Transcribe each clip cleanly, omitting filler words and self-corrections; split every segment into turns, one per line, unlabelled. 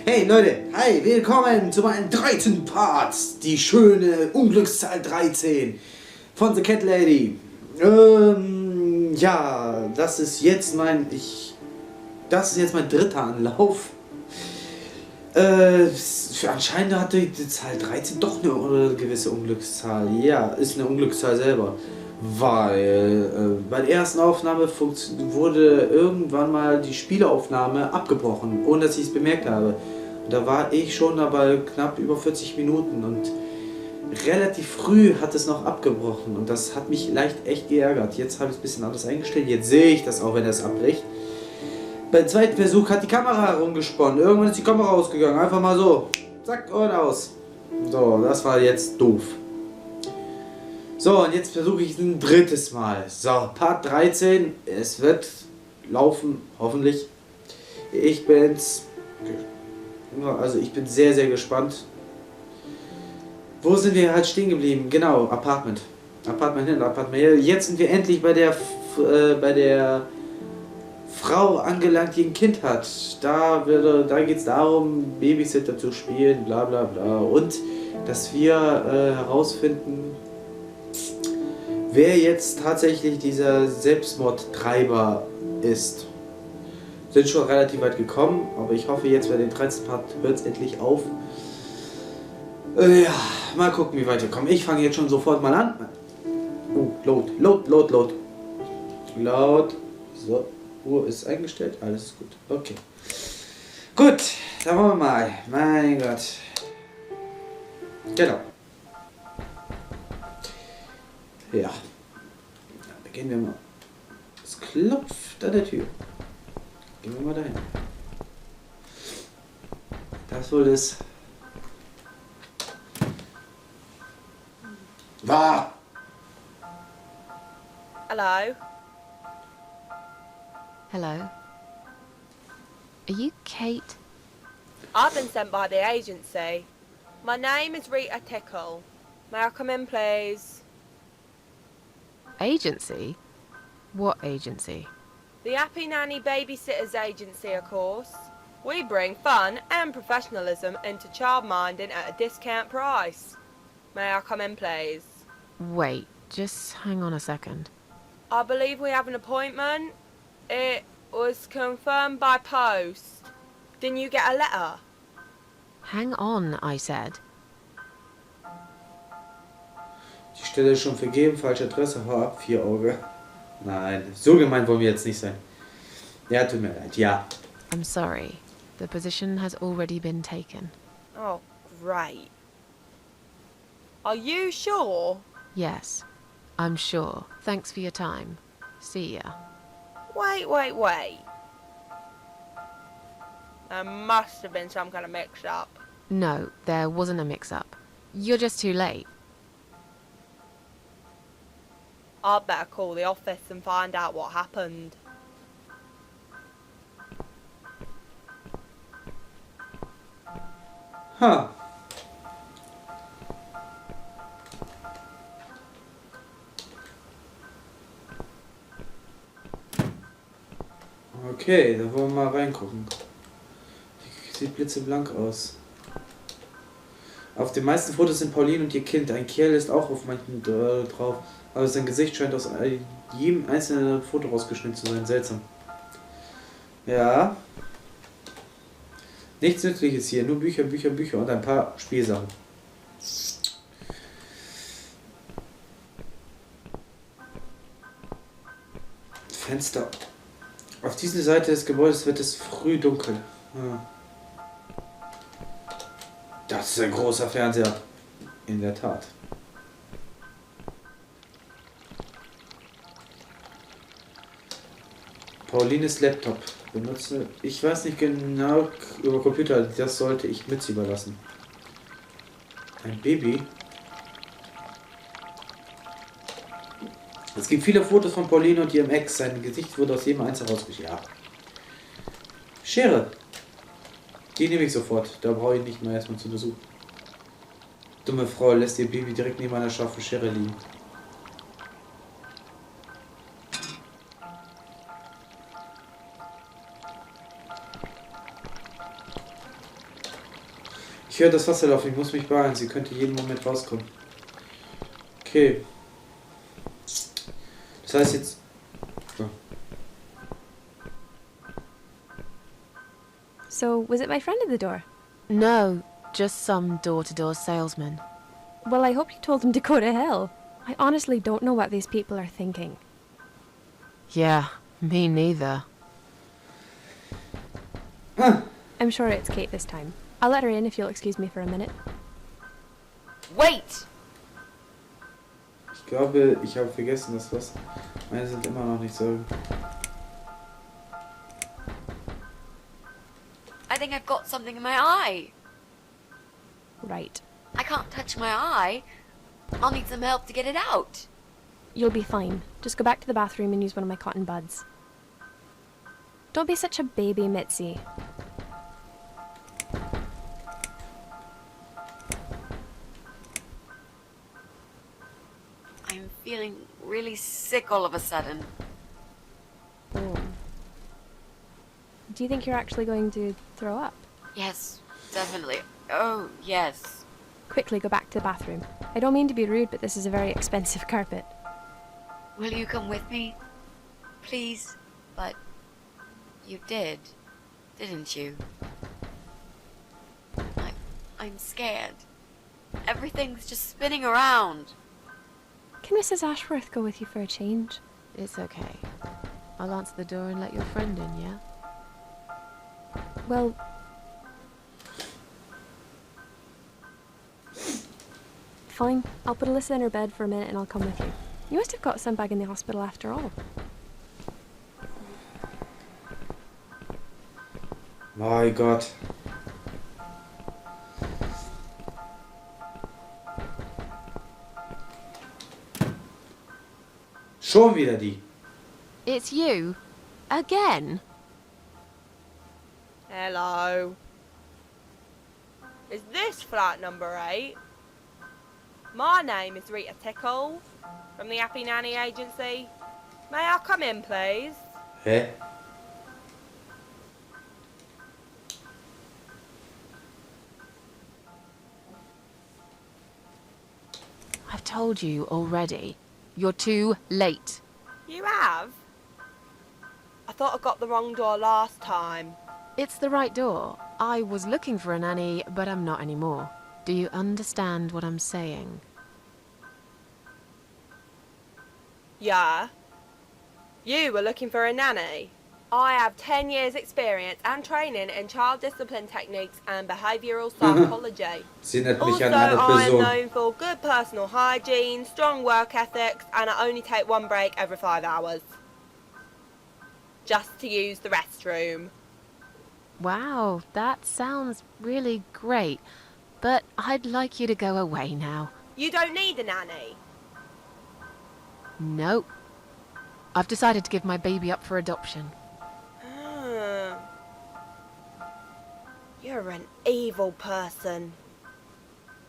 Hey Leute, hi, willkommen zu meinem 13. Part, die schöne Unglückszahl 13 von The Cat Lady. Ja, das ist jetzt mein dritter Anlauf. Anscheinend hat die Zahl 13 doch eine gewisse Unglückszahl. Ja, ist eine Unglückszahl selber. Weil bei der ersten Aufnahme wurde irgendwann mal die Spieleaufnahme abgebrochen, ohne dass ich es bemerkt habe. Und da war ich schon dabei knapp über 40 Minuten und relativ früh hat es noch abgebrochen und das hat mich leicht echt geärgert. Jetzt habe ich es ein bisschen anders eingestellt, jetzt sehe ich das auch, wenn es abbricht. Beim zweiten Versuch hat die Kamera herumgesponnen, irgendwann ist die Kamera ausgegangen, einfach mal so, zack und aus. So, das war jetzt doof. So, und jetzt versuche ich es ein drittes Mal. So, Part 13. Es wird laufen, hoffentlich. Ich bin sehr, sehr gespannt. Wo sind wir halt stehen geblieben? Genau, Apartment. Apartment hin, Apartment her. Jetzt sind wir endlich bei der Frau angelangt, die ein Kind hat. Da geht es darum, Babysitter zu spielen, bla bla bla. Und dass wir herausfinden, wer jetzt tatsächlich dieser Selbstmordtreiber ist. Sind schon relativ weit gekommen, aber ich hoffe jetzt bei dem 13. Part hört es endlich auf. Ja, mal gucken, wie weit wir kommen. Ich fange jetzt schon sofort mal an. Load. So, Uhr ist eingestellt, alles ist gut. Okay. Gut, dann wollen wir mal. Mein Gott. Genau. Ja. Dann beginnen wir mal. Es klopft an der Tür. Gehen wir mal dahin. Das wohl ist. War.
Hello.
Hello. Are you Kate?
I've been sent by the agency. My name is Rita Tickle. May I come in, please?
Agency? What agency?
The Happy Nanny Babysitters Agency, of course. We bring fun and professionalism into childminding at a discount price. May I come in, please?
Wait, just hang on a second.
I believe we have an appointment. It was confirmed by post. Didn't you get a letter?
Hang on, I said.
Die Stelle ist schon vergeben, falsche Adresse, hau ab, 4 Auge. Nein, so gemein wollen wir jetzt nicht sein. Ja, tut mir leid, ja.
I'm sorry. The position has already been taken.
Oh, great. Are you sure?
Yes, I'm sure. Thanks for your time. See ya.
Wait. There must have been some kind of mix-up.
No, there wasn't a mix-up. You're just too late.
I'd better call the office and find out what happened.
Ha. Okay, da wollen wir mal reingucken. Die sieht blitzeblank aus. Auf den meisten Fotos sind Pauline und ihr Kind. Ein Kerl ist auch auf manchen drauf. Aber sein Gesicht scheint aus jedem einzelnen Foto rausgeschnitten zu sein. Seltsam. Ja. Nichts Nützliches hier. Nur Bücher und ein paar Spielsachen. Fenster. Auf dieser Seite des Gebäudes wird es früh dunkel. Ja. Das ist ein großer Fernseher. In der Tat. Paulines Laptop benutze. Ich weiß nicht genau über Computer, das sollte ich mit überlassen. Ein Baby. Es gibt viele Fotos von Pauline und ihrem Ex. Sein Gesicht wurde aus jedem Einzelnen rausgeschnitten. Ja. Schere. Die nehme ich sofort. Da brauche ich nicht mehr erstmal zu besuchen. Dumme Frau lässt ihr Baby direkt neben einer scharfen Schere liegen. Ich höre das Wasser laufen, ich muss mich beeilen. Sie könnte jeden Moment rauskommen. Okay. Das heißt jetzt... So.
So, was it my friend at the door?
No, just some door-to-door salesman.
Well, I hope you told him to go to hell. I honestly don't know what these people are thinking.
Yeah, me neither.
I'm sure it's Kate this time. I'll let her in if you'll excuse me for a minute.
Wait!
Ich glaube, ich habe vergessen, dass was... Meine sind immer noch nicht so...
I think I've got something in my eye.
Right.
I can't touch my eye. I'll need some help to get it out.
You'll be fine. Just go back to the bathroom and use one of my cotton buds. Don't be such a baby, Mitzi.
I'm feeling really sick all of a sudden.
Oh. Do you think you're actually going to throw up?
Yes, definitely. Oh, yes.
Quickly go back to the bathroom. I don't mean to be rude, but this is a very expensive carpet.
Will you come with me? Please? But you did, didn't you? I'm scared. Everything's just spinning around.
Can Mrs. Ashworth go with you for a change?
It's okay. I'll answer the door and let your friend in, yeah?
Well... Fine. I'll put Alyssa in her bed for a minute and I'll come with you. You must have got some bug in the hospital after all.
My Gott. Schon wieder die.
It's you? Again?
Hello. Is this flat number 8? My name is Rita Tickle, from the Happy Nanny Agency. May I come in, please?
Hä?
I've told you already. You're too late.
You have? I thought I got the wrong door last time.
It's the right door. I was looking for a nanny, but I'm not anymore. Do you understand what I'm saying?
Yeah. You were looking for a nanny? I have 10 years experience and training in child discipline techniques and behavioural psychology.
Sie nennt mich
Also,
eine andere
I am
Person.
known for good personal hygiene, strong work ethics, and I only take one break every 5 hours. Just to use the restroom.
Wow, that sounds really great. But I'd like you to go away now.
You don't need a nanny.
Nope. I've decided to give my baby up for adoption.
You're an evil person.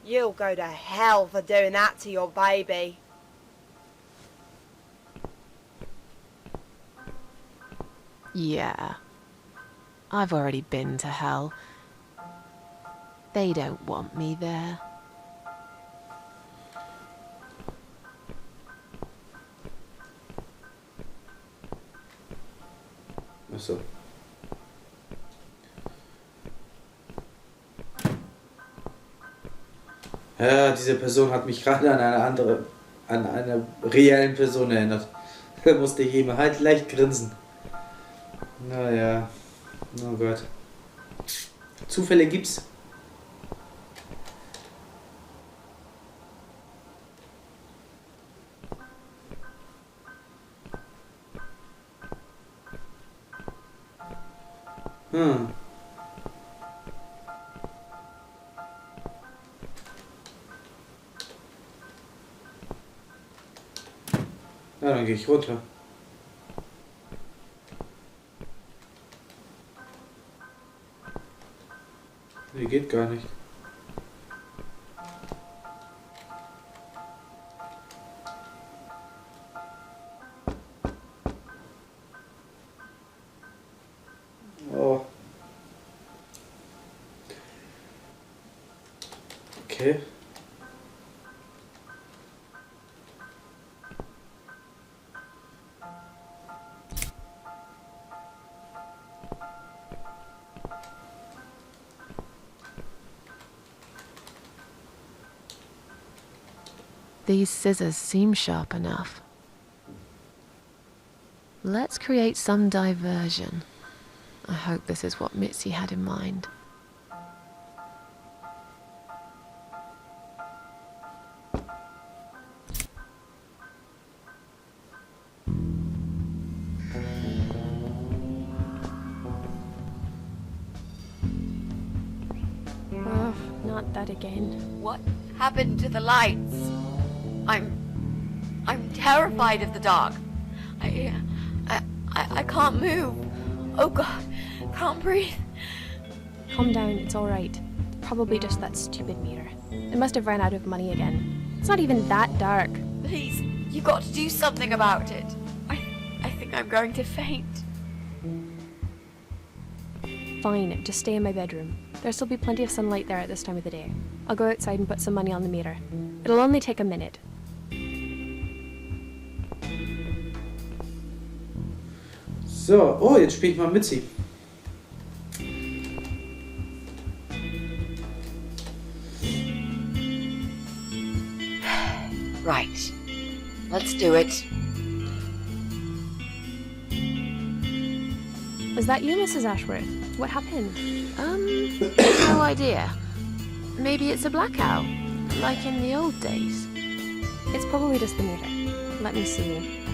You'll go to hell for doing that to your baby.
Yeah. I've already been to hell. They don't want me there.
Achso. Ja, diese Person hat mich gerade an eine andere, an eine reellen Person erinnert. Da musste ich eben halt leicht grinsen. Naja, oh Gott. Zufälle gibt's. Ja, dann gehe ich runter. Nee, geht gar nicht. Oh. Okay.
These scissors seem sharp enough. Let's create some diversion. I hope this is what Mitzi had in mind.
Oh, not that again.
What happened to the lights? I'm terrified of the dark. I can't move. Oh God, can't breathe.
Calm down, it's alright. Probably just that stupid mirror. It must have run out of money again. It's not even that dark.
Please, you got to do something about it. I think I'm going to faint.
Fine, just stay in my bedroom. There'll still be plenty of sunlight there at this time of the day. I'll go outside and put some money on the meter. It'll only take a minute.
So, oh, jetzt spiele ich mal Mitzi.
Right. Let's do it.
Was that you, Mrs. Ashworth? What happened?
No idea. Maybe it's a blackout, like in the old days.
It's probably just the meter. Let me see.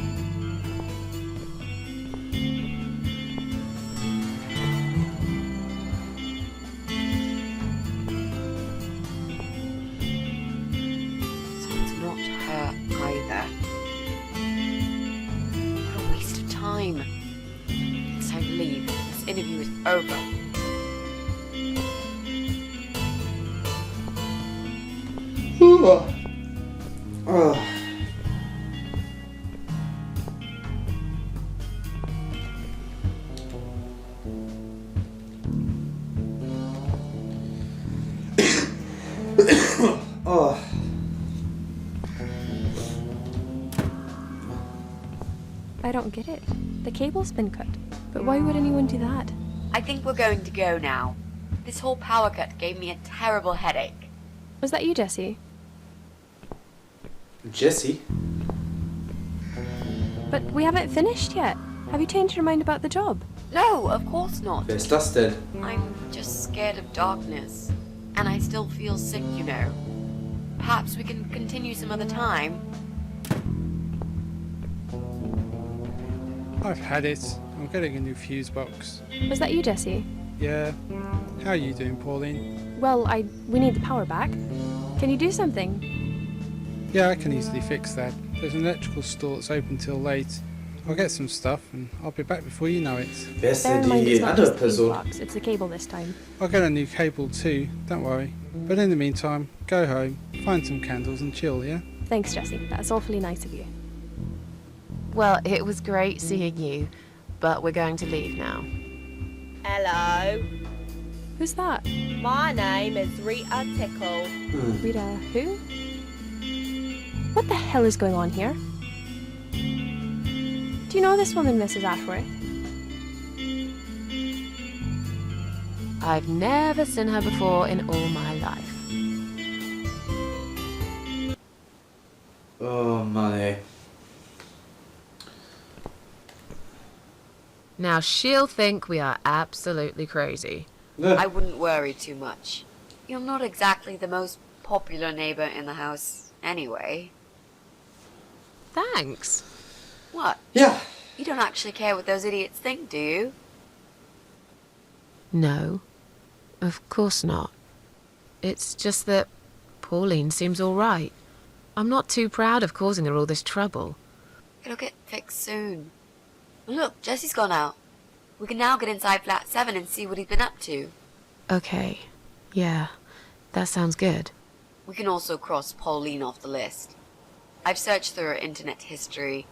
So it's not her either. What a waste of time. It's time to leave. This interview is over.
Oh. Oh.
I don't get it. The cable's been cut. But why would anyone do that?
I think we're going to go now. This whole power cut gave me a terrible headache.
Was that you, Jesse?
Jesse?
But we haven't finished yet. Have you changed your mind about the job?
No, of course not.
Wer ist das denn?
I'm just scared of darkness. And I still feel sick, you know. Perhaps we can continue some other time.
I've had it. I'm getting a new fuse box.
Was that you, Jesse?
Yeah. How are you doing, Pauline?
Well, we need the power back. Can you do something?
Yeah, I can easily fix that. There's an electrical store that's open till late. I'll get some stuff and I'll be back before you know it.
Wer ist
Bear
denn
in mind,
die
it's not
andere
just the fuse
Person?
box, it's the cable this time.
I'll get a new cable too, don't worry. But in the meantime, go home, find some candles and chill, yeah?
Thanks, Jesse. That's awfully nice of you.
Well, it was great seeing you, but we're going to leave now.
Hello.
Who's that?
My name is Rita Tickle.
Rita who? What the hell is going on here? Do you know this woman, Mrs. Ashworth?
I've never seen her before in all my life.
Oh Mann, ey.
Now she'll think we are absolutely crazy.
I wouldn't worry too much. You're not exactly the most popular neighbor in the house anyway.
Thanks.
What?
Ja.
You don't actually care what those idiots think, do you?
No, of course not. It's just that Pauline seems all right. I'm not too proud of causing her all this trouble.
It'll get fixed soon. Look, Jesse's gone out. We can now get inside flat 7 and see what he's been up to.
Okay, yeah, that sounds good.
We can also cross Pauline off the list. I've searched through her internet history,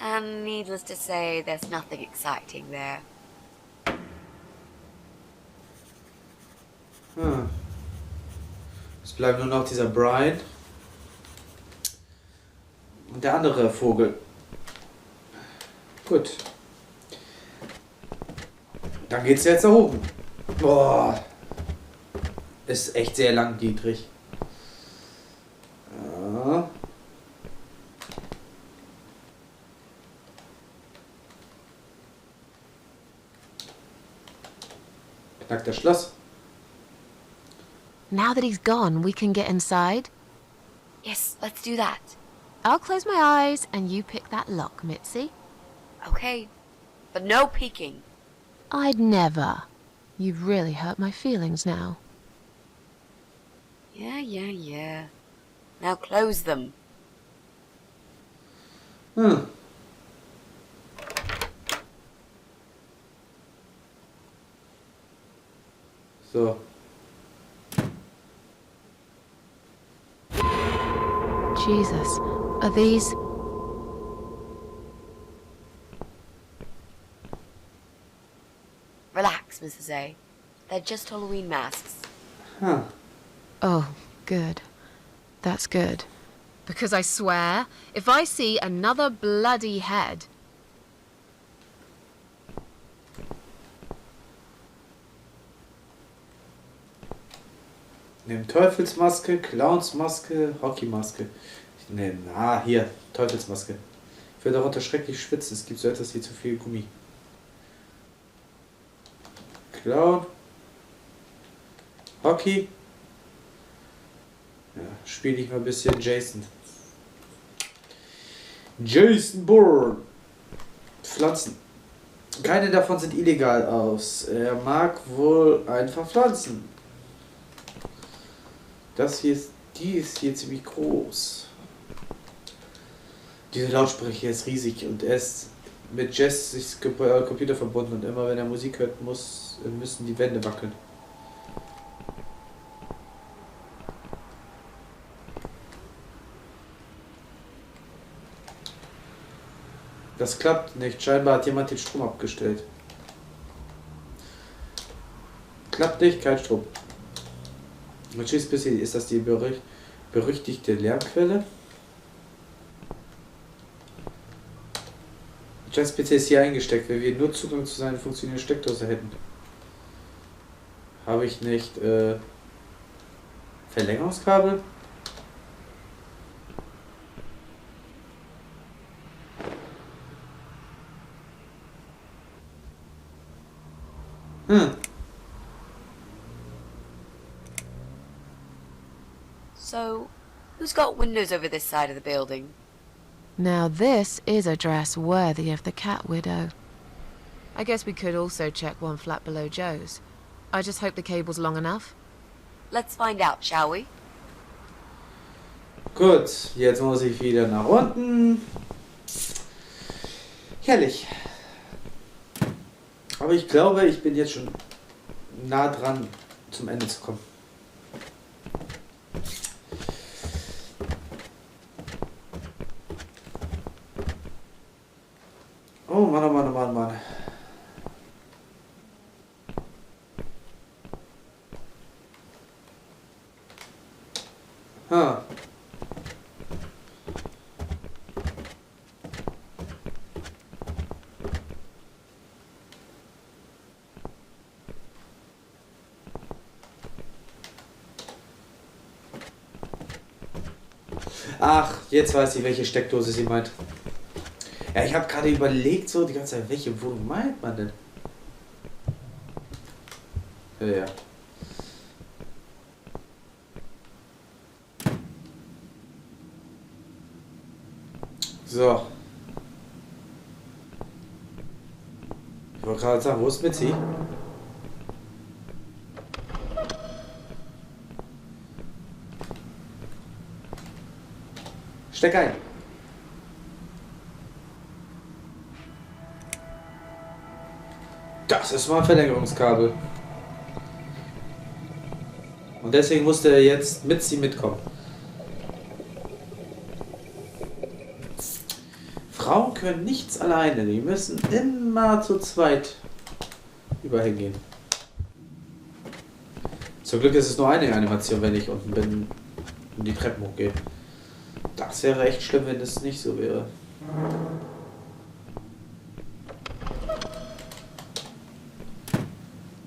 and needless to say, there's nothing exciting there.
Es bleibt nur noch dieser Brian. Und der andere Vogel. Gut. Dann geht's jetzt nach oben. Boah. Ist echt sehr lang, Dietrich. Ja. Knackt das Schloss.
Now that he's gone, we can get inside.
Yes, let's do that.
I'll close my eyes and you pick that lock, Mitzi.
Okay, but no peeking.
I'd never. You've really hurt my feelings now.
Yeah. Now close them.
Hm. So.
Jesus, are these...
Relax, Mrs. A. They're just Halloween masks.
Huh.
Oh, good. That's good. Because I swear, if I see another bloody head...
Nimm Teufelsmaske, Clownsmaske, Hockeymaske. Ich nehme, hier, Teufelsmaske. Ich werde darunter schrecklich schwitzen. Es gibt so etwas wie zu viel Gummi. Clown. Hockey. Ja, spiele ich mal ein bisschen Jason. Jason Bourne. Pflanzen. Keine davon sind illegal aus. Er mag wohl einfach Pflanzen. Das hier ist, die ist hier ziemlich groß. Dieser Lautsprecher ist riesig und er ist mit Jess Computer verbunden und immer wenn er Musik hört, müssen die Wände wackeln. Das klappt nicht. Scheinbar hat jemand den Strom abgestellt. Klappt nicht, kein Strom. Und tschüss, bisschen ist das die berüchtigte Lärmquelle. Jess PC ist hier eingesteckt, wenn wir nur Zugang zu seiner funktionierenden Steckdose hätten. Habe ich nicht Verlängerungskabel?
So, who's got windows over this side of the building?
Now this is a dress worthy of the cat widow. I guess we could also check one flat below Joe's. I just hope the cable's long enough.
Let's find out, shall we?
Gut, jetzt muss ich wieder nach unten. Herrlich. Aber ich glaube, ich bin jetzt schon nah dran, zum Ende zu kommen. Oh Mann, oh Mann, oh Mann, oh Mann. Ha. Ach, jetzt weiß ich, welche Steckdose sie meint. Ja, ich habe gerade überlegt, so die ganze Zeit, welche Wohnung meint man denn? Ja. So. Ich wollte gerade sagen, wo ist Mitzi? Steck ein. Das ist mal ein Verlängerungskabel. Und deswegen musste er jetzt mit sie mitkommen. Frauen können nichts alleine. Die müssen immer zu zweit überall hingehen. Zum Glück ist es nur eine Animation, wenn ich unten bin und die Treppen hochgehe. Das wäre echt schlimm, wenn es nicht so wäre.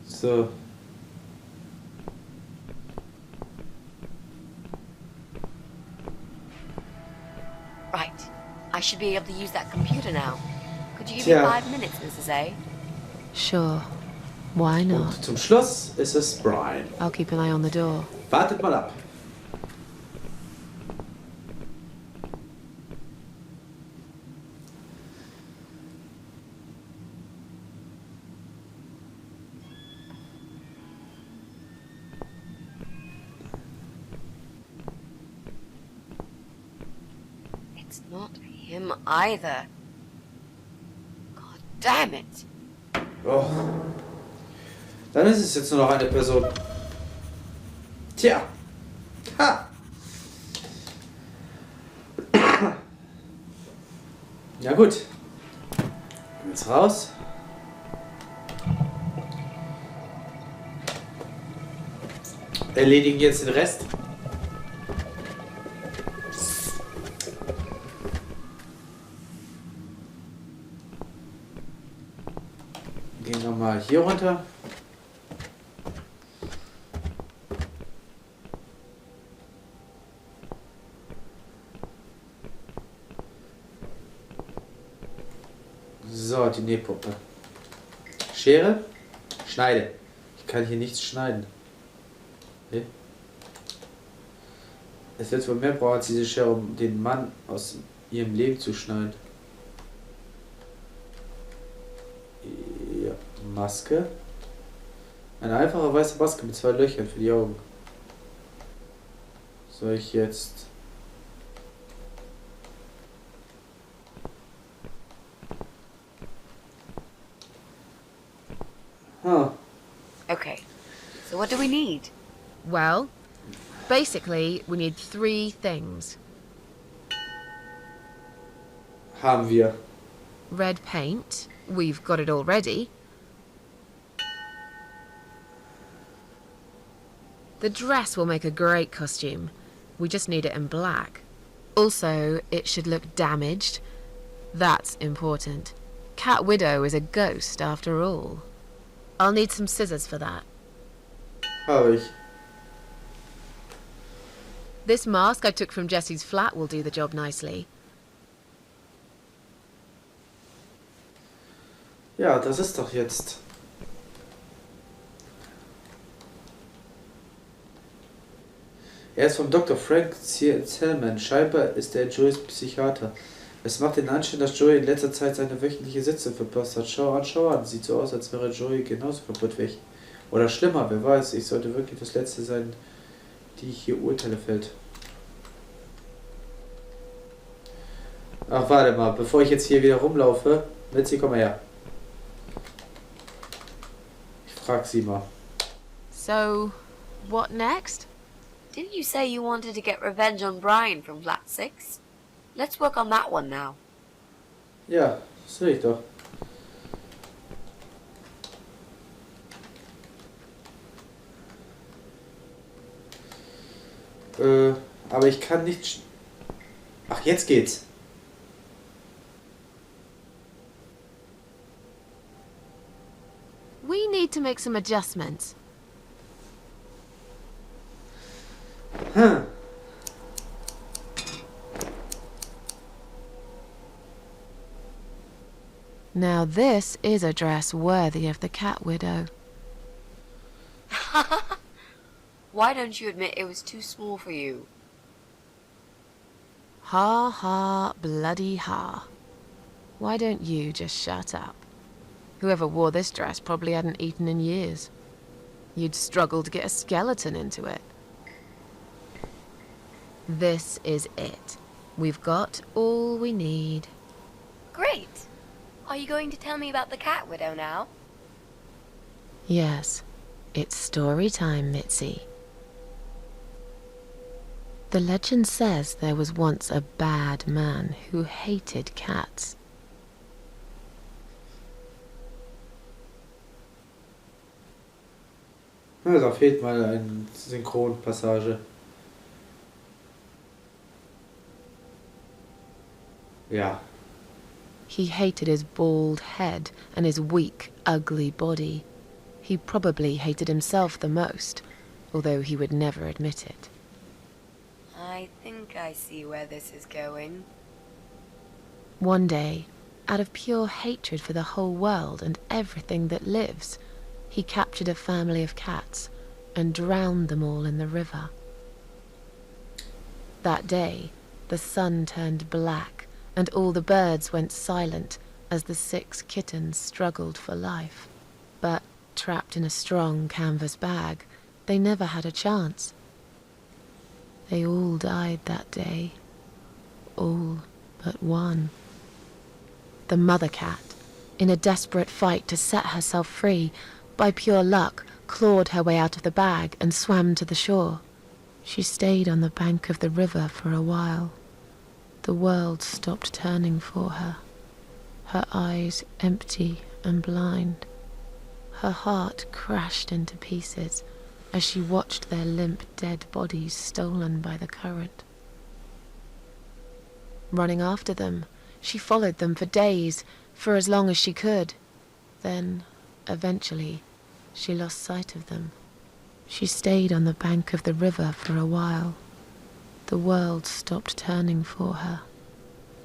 So.
Right. I should be able to use that computer now. Could you give
Tja.
me 5 minutes, Mrs. A?
Sure. Why not?
Und zum Schluss ist es Brian.
I'll keep an eye on the door.
Wartet mal ab.
It's not him either. God damn it.
Oh. Dann ist es jetzt nur noch eine Person. Tja. Ha. Ja gut. Jetzt raus. Erledigen jetzt den Rest. Gehen nochmal hier runter. So, die Nähpuppe. Schere. Schneide. Ich kann hier nichts schneiden. Okay. Es wird wohl mehr brauchen als diese Schere, um den Mann aus ihrem Leben zu schneiden. Ja, Maske. Eine einfache weiße Maske mit 2 Löchern für die Augen. Soll ich jetzt... Huh.
Okay. So what do we need?
Well, basically, we need 3 things.
Haben wir.
Red paint. We've got it already. The dress will make a great costume. We just need it in black. Also, it should look damaged. That's important. Cat Widow is a ghost after all. I'll need some scissors for that.
Habe ich.
This mask I took from Jessie's flat will do the job nicely.
Ja, das ist doch jetzt. Er ist vom Dr. Frank Zellman. Scheinbar ist er Joeys Psychiater. Es macht den Anschein, dass Joey in letzter Zeit seine wöchentliche Sitzung verpasst hat. Schau an. Sieht so aus, als wäre Joey genauso kaputt wie ich. Oder schlimmer, wer weiß. Ich sollte wirklich das Letzte sein, die ich hier urteile fällt. Ach, warte mal. Bevor ich jetzt hier wieder rumlaufe. Mitzi, komm mal her. Ich frag sie mal.
So, what next?
Didn't you say you wanted to get revenge on Brian from Flat 6? Let's work on that one now.
Ja, das sehe ich doch. Aber ich kann nicht... Ach, jetzt geht's.
We need to make some adjustments.
Hm.
Now this is a dress worthy of the Cat Widow.
Why don't you admit it was too small for you?
Ha ha, bloody ha. Why don't you just shut up? Whoever wore this dress probably hadn't eaten in years. You'd struggle to get a skeleton into it. This is it. We've got all we need.
Great. Are you going to tell me about the Cat Widow now?
Yes, it's story time, Mitzi. The legend says there was once a bad man who hated cats.
Ja, da fehlt mal eine Synchronpassage. Ja.
He hated his bald head and his weak, ugly body. He probably hated himself the most, although he would never admit it.
I think I see where this is going.
One day, out of pure hatred for the whole world and everything that lives, he captured a family of cats and drowned them all in the river. That day, the sun turned black and all the birds went silent as the 6 kittens struggled for life. But, trapped in a strong canvas bag, they never had a chance. They all died that day. All but one. The mother cat, in a desperate fight to set herself free, by pure luck, clawed her way out of the bag and swam to the shore. She stayed on the bank of the river for a while. The world stopped turning for her, her eyes empty and blind. Her heart crashed into pieces as she watched their limp, dead bodies stolen by the current. Running after them, she followed them for days, for as long as she could. Then, eventually, she lost sight of them. She stayed on the bank of the river for a while. The world stopped turning for her,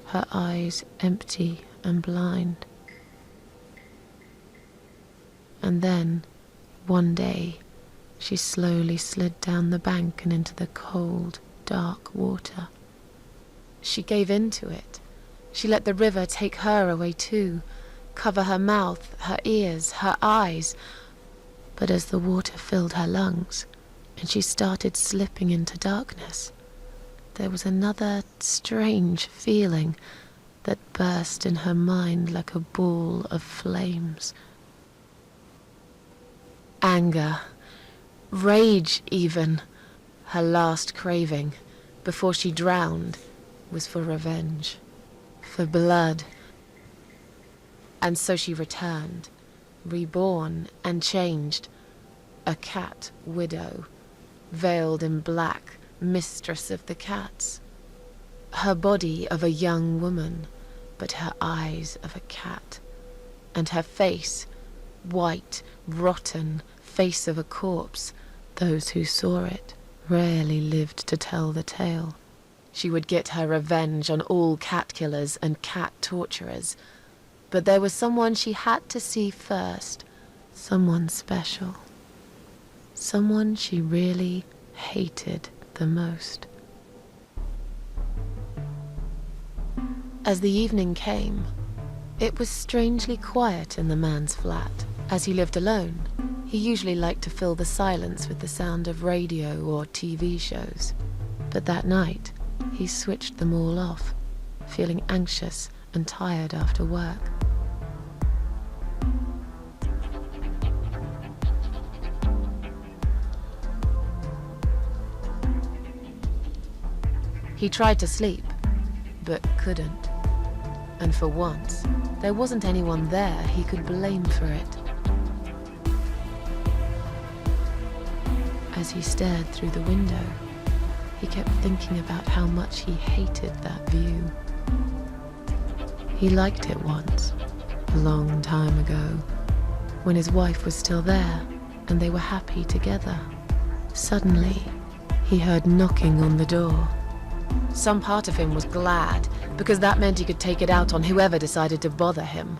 her eyes empty and blind. And then, one day, she slowly slid down the bank and into the cold, dark water. She gave in to it. She let the river take her away too, cover her mouth, her ears, her eyes. But as the water filled her lungs, and she started slipping into darkness, there was another strange feeling that burst in her mind like a ball of flames. Anger, rage even. Her last craving, before she drowned, was for revenge, for blood. And so she returned, reborn and changed, a cat widow, veiled in black, mistress of the cats. Her body of a young woman, but her eyes of a cat, and her face, white, rotten, face of a corpse. Those who saw it rarely lived to tell the tale. She would get her revenge on all cat killers and cat torturers. But there was someone she had to see first, someone special, someone she really hated the most. As the evening came, it was strangely quiet in the man's flat. As he lived alone, he usually liked to fill the silence with the sound of radio or TV shows. But that night, he switched them all off, feeling anxious and tired after work. He tried to sleep, but couldn't. And for once, there wasn't anyone there he could blame for it. As he stared through the window, he kept thinking about how much he hated that view. He liked it once, a long time ago, when his wife was still there and they were happy together. Suddenly, he heard knocking on the door. Some part of him was glad, because that meant he could take it out on whoever decided to bother him.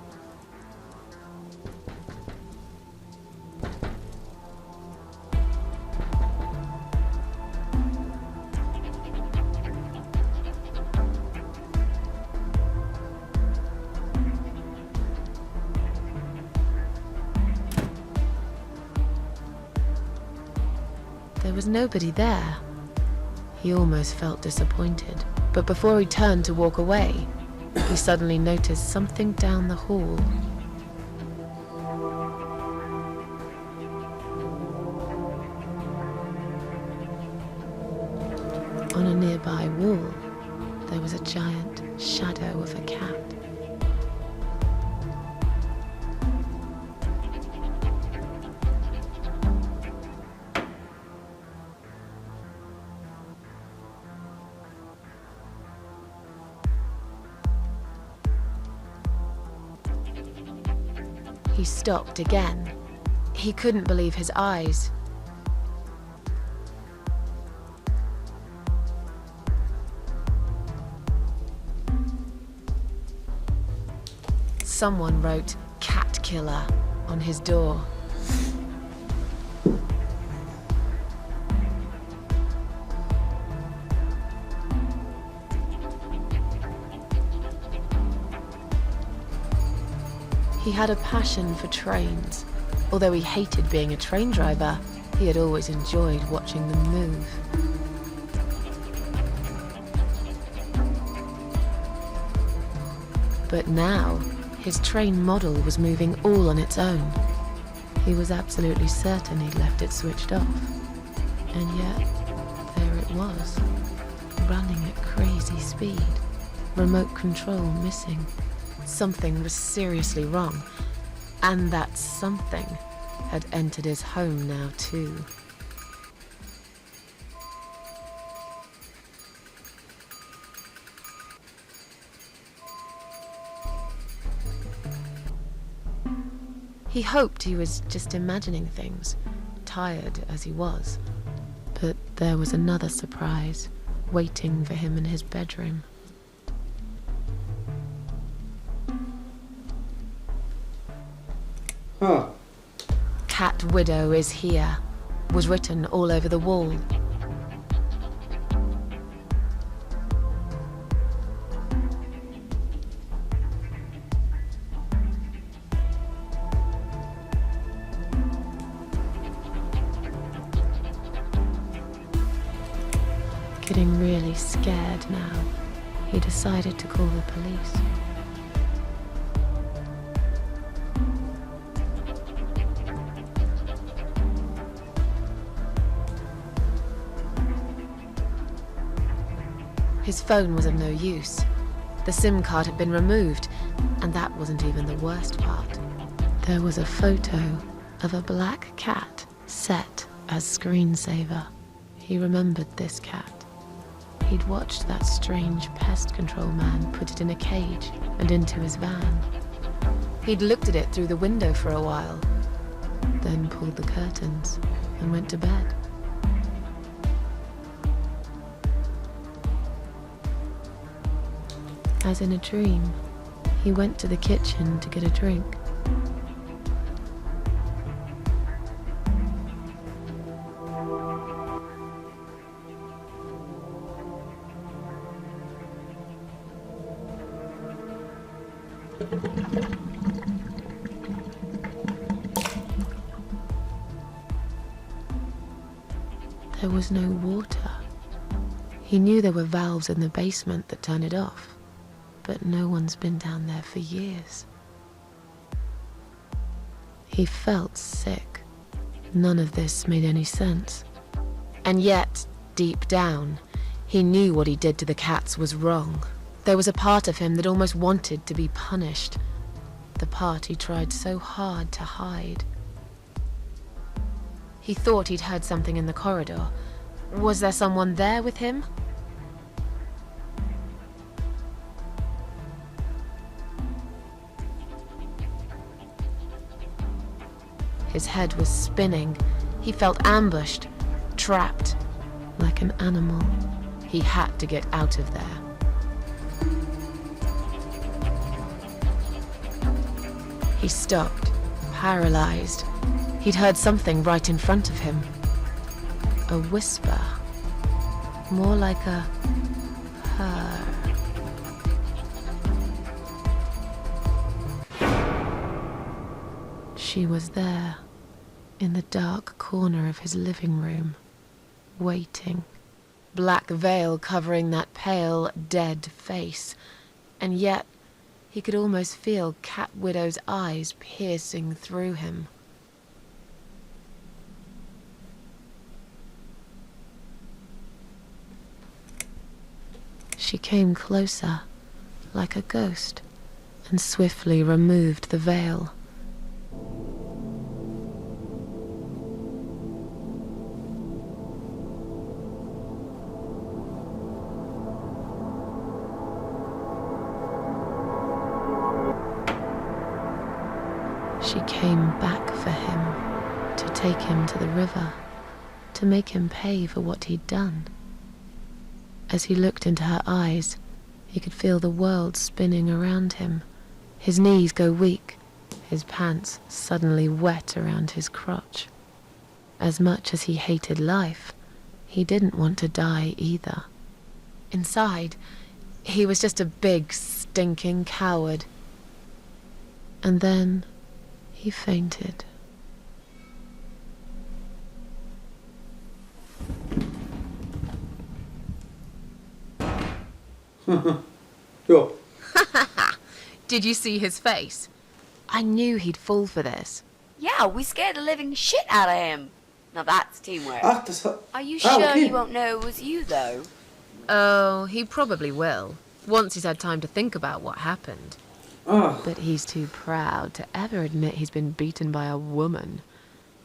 There was nobody there. He almost felt disappointed, but before he turned to walk away, he suddenly noticed something down the hall. On a nearby wall, there was a giant shadow of a cat. He stopped again. He couldn't believe his eyes. Someone wrote "Cat Killer" on his door. He had a passion for trains. Although he hated being a train driver, he had always enjoyed watching them move. But now, his train model was moving all on its own. He was absolutely certain he'd left it switched off. And yet, there it was, running at crazy speed. Remote control missing. Something was seriously wrong. And that something had entered his home now too. He hoped he was just imagining things, tired as he was. But there was another surprise waiting for him in his bedroom.
Huh.
"Cat Widow is here," was written all over the wall. Getting really scared now, he decided to call the police. His phone was of no use. The SIM card had been removed, and that wasn't even the worst part. There was a photo of a black cat set as screensaver. He remembered this cat. He'd watched that strange pest control man put it in a cage and into his van. He'd looked at it through the window for a while, then pulled the curtains and went to bed. As in a dream, he went to the kitchen to get a drink. There was no water. He knew there were valves in the basement that turned it off, but no one's been down there for years. He felt sick. None of this made any sense. And yet, deep down, he knew what he did to the cats was wrong. There was a part of him that almost wanted to be punished. The part he tried so hard to hide. He thought he'd heard something in the corridor. Was there someone there with him? His head was spinning. He felt ambushed, trapped, like an animal. He had to get out of there. He stopped, paralyzed. He'd heard something right in front of him. A whisper. More like a purr. She was there, in the dark corner of his living room, waiting. Black veil covering that pale, dead face. And yet, he could almost feel Cat Widow's eyes piercing through him. She came closer, like a ghost, and swiftly removed the veil. She came back for him, to take him to the river, to make him pay for what he'd done. As he looked into her eyes, he could feel the world spinning around him, his knees go weak, his pants suddenly wet around his crotch. As much as he hated life, he didn't want to die either. Inside, he was just a big, stinking coward. And then he fainted.
Ja.
Did you see his face? I knew he'd fall for this.
Yeah, we scared the living shit out of him. Now that's teamwork.
Ach, das hat...
Are you
Ah,
sure
okay.
he won't know it was you, though?
Oh, he probably will, once he's had time to think about what happened.
Ah,
But he's too proud to ever admit he's been beaten by a woman.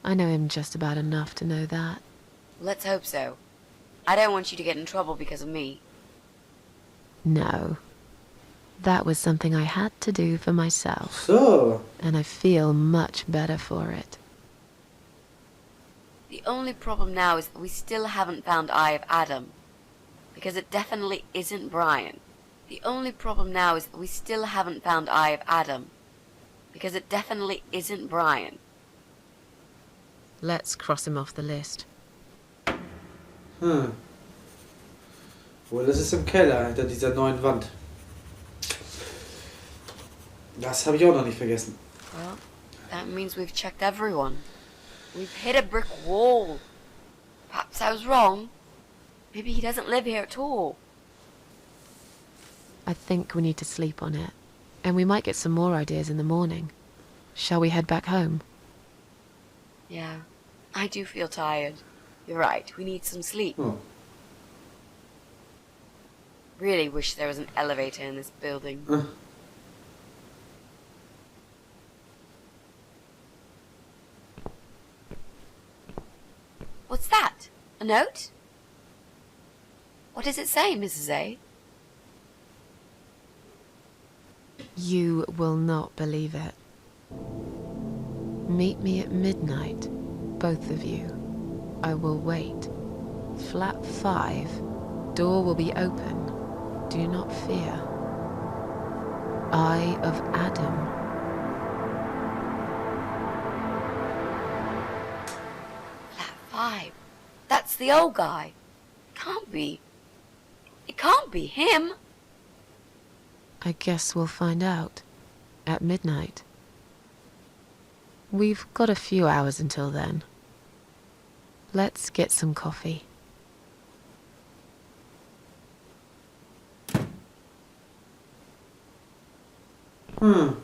I know him just about enough to know that.
Let's hope so. I don't want you to get in trouble because of me.
No. That was something I had to do for myself,
so.
and I feel much better for it.
The only problem now is that we still haven't found Eye of Adam. Because it definitely isn't Brian. The only problem now is that we still haven't found Eye of Adam. Because it definitely isn't Brian.
Let's cross him off the list.
Hm. Wohl, das ist im Keller, hinter dieser neuen Wand. Das habe ich auch noch nicht vergessen.
Well, that means we've checked everyone. We've hit a brick wall. Perhaps I was wrong. Maybe he doesn't live here at all.
I think we need to sleep on it, and we might get some more ideas in the morning. Shall we head back home?
Yeah, I do feel tired. You're right, we need some sleep.
Oh.
Really wish there was an elevator in this building. What's that? A note? What does it say, Mrs. A?
You will not believe it. Meet me at midnight, both of you. I will wait. Flat 5. Door will be open. Do not fear. Eye of Adam.
Flat 5. That's the old guy. Can't be. It can't be him.
I guess we'll find out. At midnight. We've got a few hours until then. Let's get some coffee.
Hm.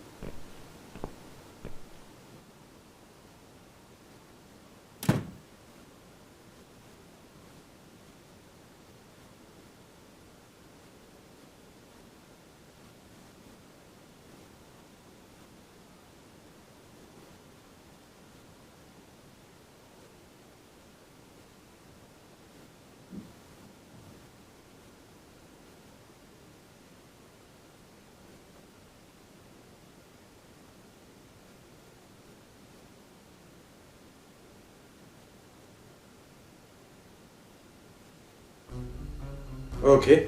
Okay.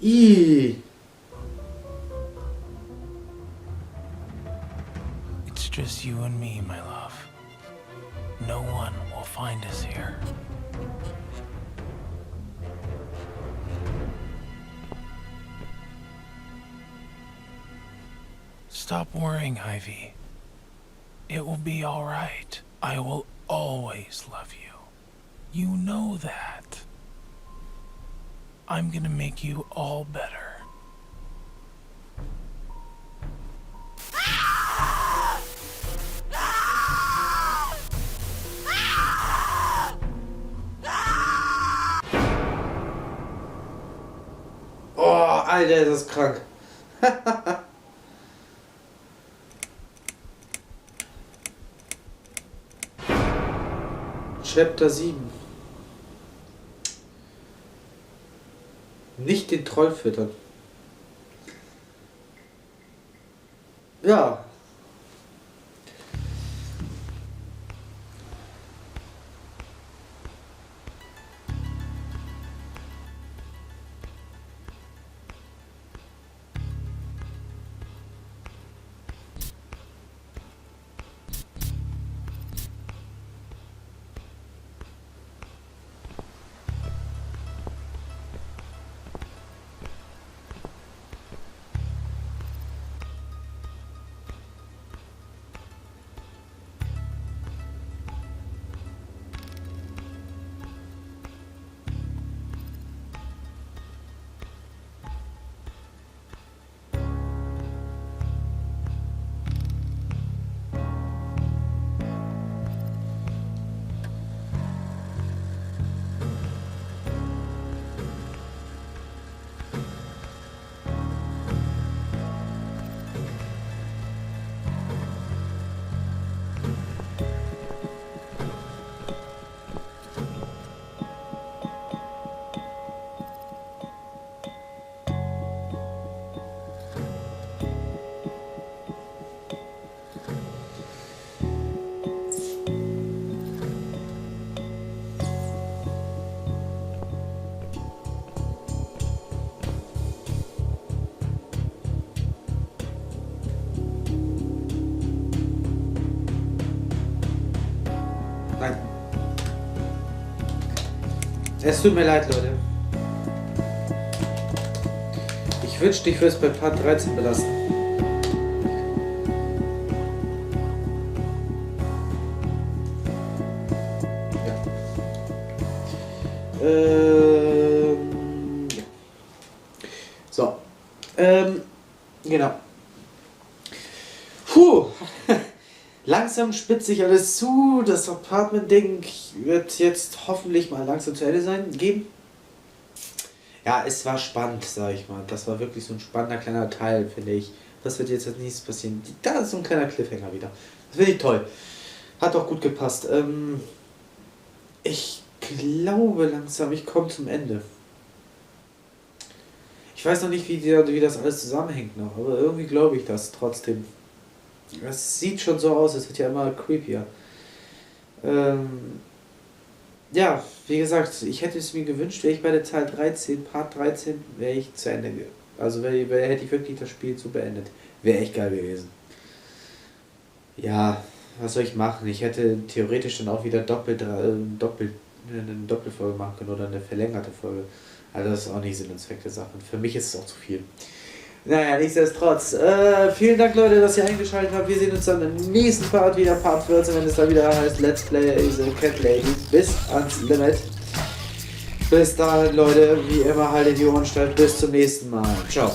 Ih.
It's just you and me, my love. No one will find us here. Stop worrying, Ivy. It will be all right. I will always love you. You know that. I'm gonna make you all better.
Oh, Alter, das ist krank. Chapter 7. Nicht den Troll füttern. Ja. Nein. Es tut mir leid, Leute. Ich wünschte, ich würde es bei Part 13 belassen. Ja. Ja. So. Genau. Puh. Langsam spitzt sich alles zu. Das Apartment-Ding wird jetzt hoffentlich mal langsam zu Ende gehen. Ja, es war spannend, sag ich mal. Das war wirklich so ein spannender kleiner Teil, finde ich. Das wird jetzt als nächstes passieren. Da ist so ein kleiner Cliffhanger wieder. Das finde ich toll. Hat auch gut gepasst. Ich glaube langsam, ich komme zum Ende. Ich weiß noch nicht, wie das alles zusammenhängt noch, aber irgendwie glaube ich das trotzdem. Es sieht schon so aus, es wird ja immer creepier. Ja, wie gesagt, ich hätte es mir gewünscht, wäre ich bei der Zahl 13, Part 13, wäre ich zu Ende. Also hätte ich wirklich das Spiel so beendet. Wäre echt geil gewesen. Ja, was soll ich machen? Ich hätte theoretisch dann auch wieder eine Doppelfolge machen können oder eine verlängerte Folge. Also das ist auch nicht Sinn und Zweck der Sache. Für mich ist es auch zu viel. Naja, nichtsdestotrotz. Vielen Dank, Leute, dass ihr eingeschaltet habt. Wir sehen uns dann im nächsten Part wieder, Part 14, wenn es dann wieder heißt Let's Play the Cat Lady bis ans Limit. Bis dahin, Leute, wie immer, haltet die Ohren steif. Bis zum nächsten Mal. Ciao.